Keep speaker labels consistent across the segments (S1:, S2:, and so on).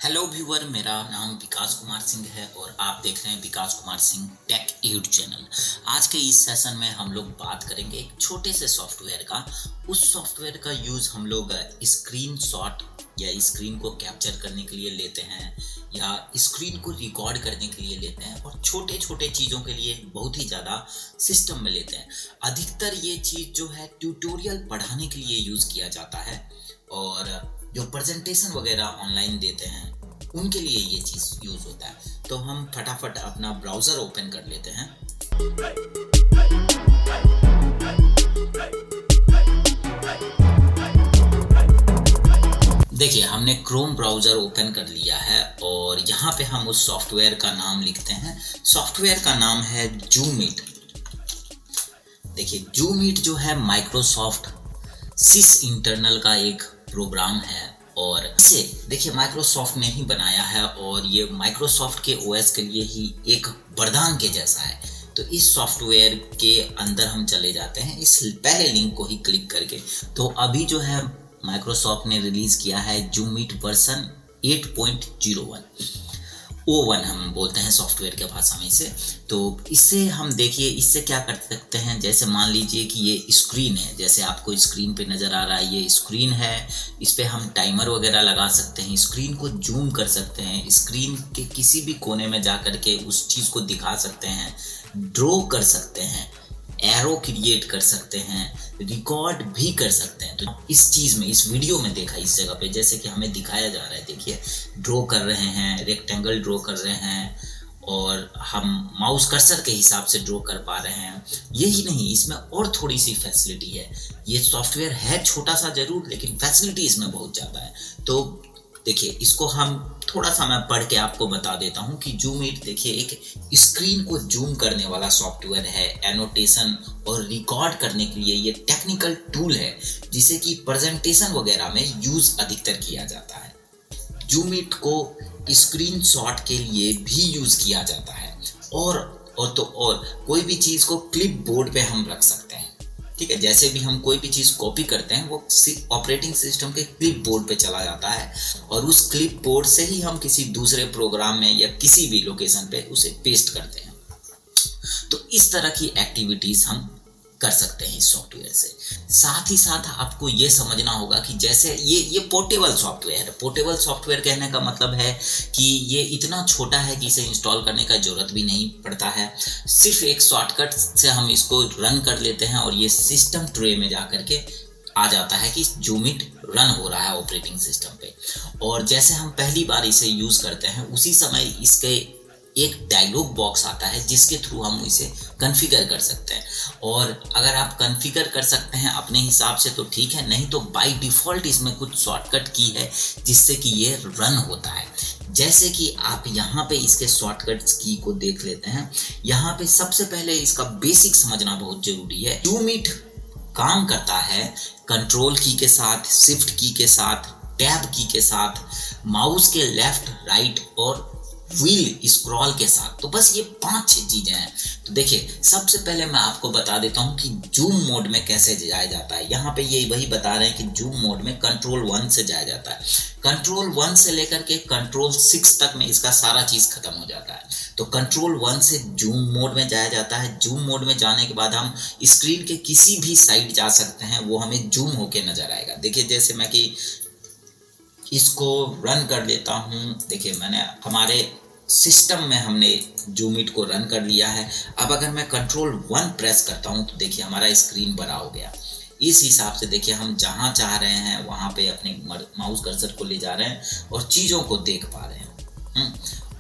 S1: Hello viewer, मेरा नाम विकास कुमार सिंह है और आप देख रहे हैं Vikas Kumar Singh tech ed channel. आज के इस सेशन में हम लोग बात करेंगे एक छोटे से सॉफ्टवेयर का। उस सॉफ्टवेयर का यूज़ हम लोग स्क्रीन शॉट या स्क्रीन को कैप्चर करने के लिए लेते हैं या स्क्रीन को रिकॉर्ड करने के लिए लेते हैं और छोटे छोटे चीज़ों के लिए बहुत ही ज़्यादा सिस्टम में लेते हैं। अधिकतर ये चीज़ जो है ट्यूटोरियल पढ़ाने के लिए यूज़ किया जाता है और जो प्रेजेंटेशन वगैरह ऑनलाइन देते हैं उनके लिए ये चीज़ यूज़ होता है। तो हम फटाफट अपना ब्राउज़र ओपन कर लेते हैं। देखिए, हमने क्रोम ब्राउज़र ओपन कर लिया है और यहाँ पे हम उस सॉफ्टवेयर का नाम लिखते हैं। सॉफ्टवेयर का नाम है जूमीट। देखिए, जूमीट जो है माइक्रोसॉफ्ट सिस इंटरनल का एक प्रोग्राम है और इसे देखिए माइक्रोसॉफ्ट ने ही बनाया है और ये माइक्रोसॉफ्ट के ओएस के लिए ही एक वरदान के जैसा है। तो इस सॉफ्टवेयर के अंदर हम चले जाते हैं इस पहले लिंक को ही क्लिक करके। तो अभी जो है माइक्रोसॉफ्ट ने रिलीज किया है जूमीट वर्जन 8.01 O1 हम बोलते हैं सॉफ्टवेयर के भाषा में इसे। तो इससे हम देखिए इससे क्या कर सकते हैं। जैसे मान लीजिए कि ये स्क्रीन है, जैसे आपको स्क्रीन पे नज़र आ रहा है ये स्क्रीन है। इस पे हम टाइमर वगैरह लगा सकते हैं, स्क्रीन को जूम कर सकते हैं, स्क्रीन के किसी भी कोने में जा कर के उस चीज़ को दिखा सकते हैं, ड्रॉ कर सकते हैं, एरो क्रिएट कर सकते हैं, रिकॉर्ड भी कर सकते हैं। तो इस चीज़ में इस वीडियो में देखा इस जगह पे जैसे कि हमें दिखाया जा रहा है, देखिए ड्रॉ कर रहे हैं, रेक्टेंगल ड्रॉ कर रहे हैं और हम माउस कर्सर के हिसाब से ड्रॉ कर पा रहे हैं। यही नहीं, इसमें और थोड़ी सी फैसिलिटी है। ये सॉफ्टवेयर है छोटा सा जरूर, लेकिन फैसिलिटी इसमें बहुत ज़्यादा है। तो देखिए इसको हम थोड़ा सा मैं पढ़ के आपको बता देता हूँ कि जूमीट देखिए एक स्क्रीन को जूम करने वाला सॉफ्टवेयर है। एनोटेशन और रिकॉर्ड करने के लिए ये टेक्निकल टूल है जिसे कि प्रेजेंटेशन वगैरह में यूज अधिकतर किया जाता है। जूमीट को स्क्रीन शॉट के लिए भी यूज किया जाता है और कोई भी चीज़ को क्लिप बोर्ड पे हम रख सकते हैं। ठीक है, जैसे भी हम कोई भी चीज़ कॉपी करते हैं वो ऑपरेटिंग सिस्टम के क्लिप बोर्ड पे चला जाता है और उस क्लिप बोर्ड से ही हम किसी दूसरे प्रोग्राम में या किसी भी लोकेशन पे उसे पेस्ट करते हैं। तो इस तरह की एक्टिविटीज़ हम कर सकते हैं इस सॉफ्टवेयर से। साथ ही साथ आपको ये समझना होगा कि जैसे ये पोर्टेबल सॉफ्टवेयर है। पोर्टेबल सॉफ्टवेयर कहने का मतलब है कि ये इतना छोटा है कि इसे इंस्टॉल करने का जरूरत भी नहीं पड़ता है। सिर्फ एक शॉर्टकट से हम इसको रन कर लेते हैं और ये सिस्टम ट्रे में जा करके आ जाता है कि जूमीट रन हो रहा है ऑपरेटिंग सिस्टम पे। और जैसे हम पहली बार इसे यूज़ करते हैं उसी समय इसके एक डायलॉग बॉक्स आता है जिसके थ्रू हम इसे कॉन्फ़िगर कर सकते हैं। और अगर आप कॉन्फ़िगर कर सकते हैं अपने हिसाब से तो ठीक है, नहीं तो बाय डिफ़ॉल्ट इसमें कुछ शॉर्टकट की है जिससे कि ये रन होता है। जैसे कि आप यहाँ पे इसके शॉर्टकट्स की को देख लेते हैं। यहाँ पे सबसे पहले इसका बेसिक समझना बहुत ज़रूरी है। जूमीट काम करता है कंट्रोल की के साथ, शिफ्ट की के साथ, टैब की के साथ, माउस के लेफ्ट राइट और व्हील स्क्रॉल के साथ। तो बस ये 5-6 चीजें हैं। तो देखिए सबसे पहले मैं आपको बता देता हूँ कि जूम मोड में कैसे जाया जाता है। यहाँ पे ये वही बता रहे हैं कि जूम मोड में कंट्रोल 1 से जाया जाता है। कंट्रोल 1 से लेकर के कंट्रोल 6 तक में इसका सारा चीज खत्म हो जाता है। तो कंट्रोल 1 से जूम मोड में जाया जाता है। जूम मोड में जाने के बाद हम स्क्रीन के किसी भी साइड जा सकते हैं, वो हमें जूम होके नजर आएगा। देखिए जैसे मैं कि इसको रन कर लेता हूँ। देखिए मैंने हमारे सिस्टम में हमने जूमीट को रन कर लिया है। अब अगर मैं कंट्रोल 1 प्रेस करता हूँ तो देखिए हमारा स्क्रीन बड़ा हो गया। इस हिसाब से देखिए हम जहाँ चाह रहे हैं वहाँ पे अपने माउस कर्सर को ले जा रहे हैं और चीज़ों को देख पा रहे हैं।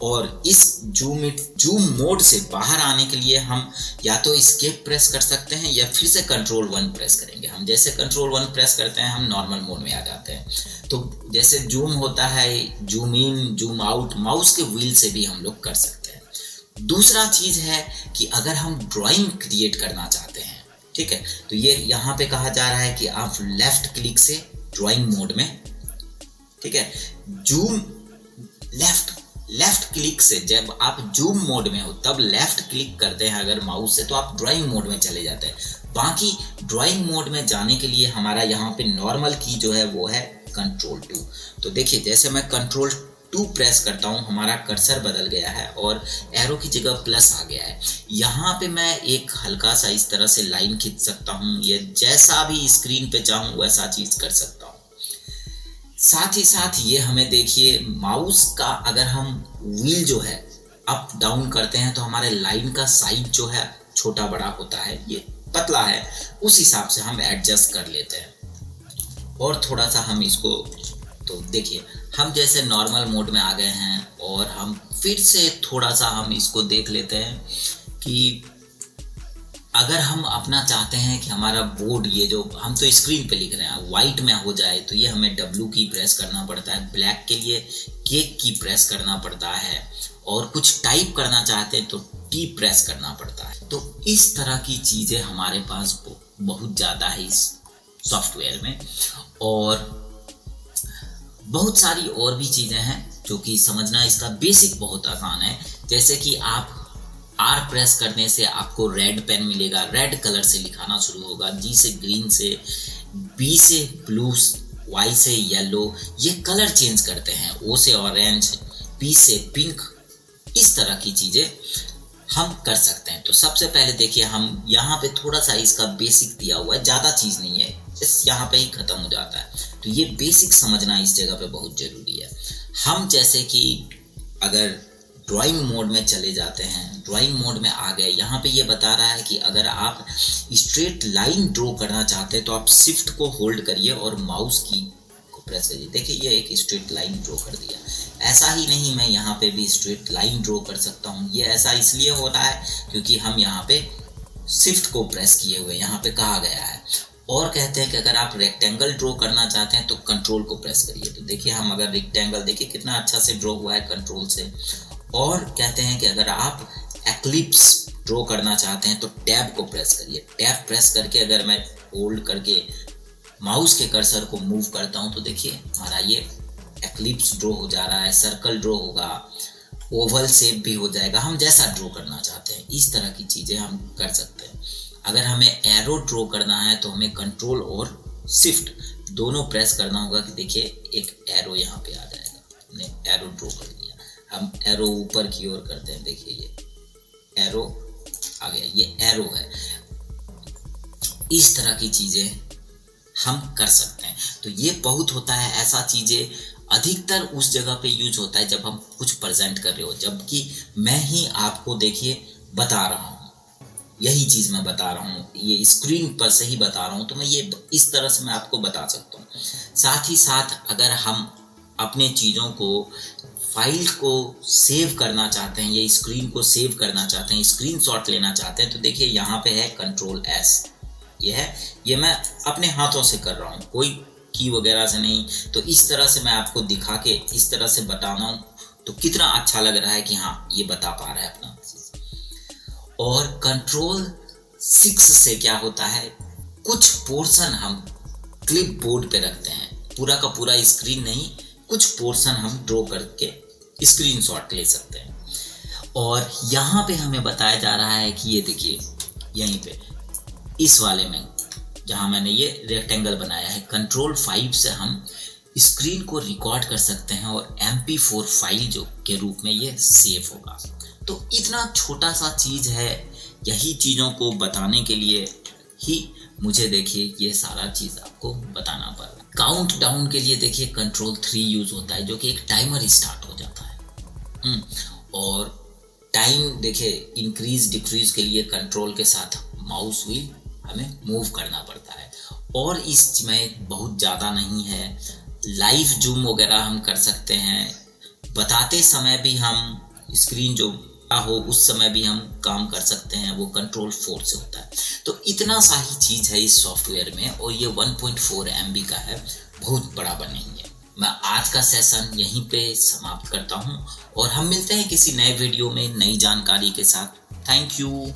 S1: और इस जूम मोड से बाहर आने के लिए हम या तो एस्केप प्रेस कर सकते हैं या फिर से कंट्रोल 1 प्रेस करेंगे। हम जैसे कंट्रोल 1 प्रेस करते हैं हम नॉर्मल मोड में आ जाते हैं। तो जैसे जूम होता है, zoom in zoom out mouse के व्हील से भी हम लोग कर सकते हैं। दूसरा चीज़ है कि अगर हम ड्राइंग क्रिएट करना चाहते हैं, ठीक है, तो ये यहाँ पे कहा जा रहा है कि आप लेफ्ट क्लिक से ड्राइंग मोड में, ठीक है, जूम लेफ्ट क्लिक से जब आप जूम मोड में हो तब लेफ्ट क्लिक करते हैं अगर माउस से तो आप ड्राइंग मोड में चले जाते हैं। बाकी ड्राइंग मोड में जाने के लिए हमारा यहाँ पे नॉर्मल की जो है वो है कंट्रोल 2। तो देखिए जैसे मैं कंट्रोल 2 प्रेस करता हूँ हमारा कर्सर बदल गया है और एरो की जगह प्लस आ गया है। यहाँ पे मैं एक हल्का सा इस तरह से लाइन खींच सकता हूँ, ये जैसा भी स्क्रीन पे चाहूँ वैसा चीज कर सकता हूँ। साथ ही साथ ये हमें देखिए माउस का अगर हम व्हील जो है अप डाउन करते हैं तो हमारे लाइन का साइज जो है छोटा बड़ा होता है, ये पतला है, उस हिसाब से हम एडजस्ट कर लेते हैं। और थोड़ा सा हम इसको, तो देखिए हम जैसे नॉर्मल मोड में आ गए हैं और हम फिर से थोड़ा सा हम इसको देख लेते हैं कि अगर हम अपना चाहते हैं कि हमारा बोर्ड, ये जो हम तो स्क्रीन पे लिख रहे हैं, वाइट में हो जाए तो ये हमें W की प्रेस करना पड़ता है, ब्लैक के लिए K की प्रेस करना पड़ता है, और कुछ टाइप करना चाहते हैं तो T प्रेस करना पड़ता है। तो इस तरह की चीज़ें हमारे पास बहुत ज़्यादा है इस सॉफ्टवेयर में, और बहुत सारी और भी चीज़ें हैं जो कि समझना इसका बेसिक बहुत आसान है। जैसे कि आप R प्रेस करने से आपको रेड पेन मिलेगा, रेड कलर से लिखाना शुरू होगा, G से ग्रीन से, B से ब्लू, Y से येलो, ये कलर चेंज करते हैं, O से ऑरेंज, P से पिंक, इस तरह की चीज़ें हम कर सकते हैं। तो सबसे पहले देखिए हम यहाँ पे थोड़ा सा इसका बेसिक दिया हुआ है, ज़्यादा चीज़ नहीं है, इस यहाँ पे ही ख़त्म हो जाता है। तो ये बेसिक समझना इस जगह पे बहुत ज़रूरी है। हम जैसे कि अगर ड्राइंग मोड में चले जाते हैं, ड्राइंग मोड में आ गए, यहाँ पे ये बता रहा है कि अगर आप स्ट्रेट लाइन ड्रॉ करना चाहते हैं तो आप शिफ्ट को होल्ड करिए और माउस की को प्रेस करिए। देखिए ये एक स्ट्रेट लाइन ड्रॉ कर दिया। ऐसा ही नहीं, मैं यहाँ पे भी स्ट्रेट लाइन ड्रॉ कर सकता हूँ। ये ऐसा इसलिए हो रहा है क्योंकि हम यहाँ पे शिफ्ट को प्रेस किए हुए, यहाँ पे कहा गया है। और कहते हैं कि अगर आप रेक्टेंगल ड्रॉ करना चाहते हैं तो कंट्रोल को प्रेस करिए। तो देखिए हम अगर रेक्टेंगल, देखिए कितना अच्छा से ड्रॉ हुआ है कंट्रोल से। और कहते हैं कि अगर आप एक्लिप्स ड्रॉ करना चाहते हैं तो टैब को प्रेस करिए। टैब प्रेस करके अगर मैं होल्ड करके माउस के कर्सर को मूव करता हूं तो देखिए हमारा ये एक्लिप्स ड्रॉ हो जा रहा है, सर्कल ड्रॉ होगा, ओवल शेप भी हो जाएगा, हम जैसा ड्रॉ करना चाहते हैं। इस तरह की चीज़ें हम कर सकते हैं। अगर हमें एरो ड्रॉ करना है तो हमें कंट्रोल और शिफ्ट दोनों प्रेस करना होगा कि देखिए एक एरो यहाँ पे आ जाएगा, हमने एरो ड्रॉ कर दिया। हम एरो ऊपर की ओर करते हैं, देखिए ये एरो आ गया, ये एरो है। इस तरह की चीज़ें हम कर सकते हैं। तो ये बहुत होता है, ऐसा चीज़ें अधिकतर उस जगह पे यूज होता है जब हम कुछ प्रेजेंट कर रहे हो, जबकि मैं ही आपको देखिए बता रहा हूँ, यही चीज़ मैं बता रहा हूँ, ये स्क्रीन पर से ही बता रहा हूँ, तो मैं ये इस तरह से मैं आपको बता सकता हूँ। साथ ही साथ अगर हम अपने चीज़ों को, फाइल को सेव करना चाहते हैं, ये स्क्रीन को सेव करना चाहते हैं, स्क्रीनशॉट लेना चाहते हैं, तो देखिए यहाँ पे है कंट्रोल S, ये है, ये मैं अपने हाथों से कर रहा हूँ, कोई की वगैरह से नहीं। तो इस तरह से मैं आपको दिखा के इस तरह से बताना हूँ तो कितना अच्छा लग रहा है कि हाँ ये बता पा रहा है अपना चीज़। और कंट्रोल 6 से क्या होता है, कुछ पोर्शन हम क्लिप बोर्ड पे रखते हैं, पूरा का पूरा स्क्रीन नहीं, कुछ पोर्शन हम ड्रॉ करके स्क्रीनशॉट ले सकते हैं। और यहाँ पे हमें बताया जा रहा है कि ये देखिए यहीं पे इस वाले में जहाँ मैंने ये रेक्टेंगल बनाया है, कंट्रोल 5 से हम स्क्रीन को रिकॉर्ड कर सकते हैं और MP4 फाइल जो के रूप में ये सेव होगा। तो इतना छोटा सा चीज़ है, यही चीज़ों को बताने के लिए ही मुझे देखिए ये सारा चीज़ आपको बताना पड़ा। काउंट डाउन के लिए देखिए कंट्रोल 3 यूज होता है, जो कि एक टाइमर स्टार्ट हो जाता है। और टाइम देखिए इंक्रीज डिक्रीज के लिए कंट्रोल के साथ माउस व्हील हमें मूव करना पड़ता है। और इसमें बहुत ज़्यादा नहीं है, लाइव जूम वगैरह हम कर सकते हैं, बताते समय भी हम स्क्रीन जो हो उस समय भी हम काम कर सकते हैं, वो कंट्रोल 4 से होता है। तो इतना सा ही चीज़ है इस सॉफ्टवेयर में, और ये 1.4 MB का है, बहुत बड़ा नहीं है। मैं आज का सेशन यहीं पे समाप्त करता हूँ और हम मिलते हैं किसी नए वीडियो में नई जानकारी के साथ। Thank you.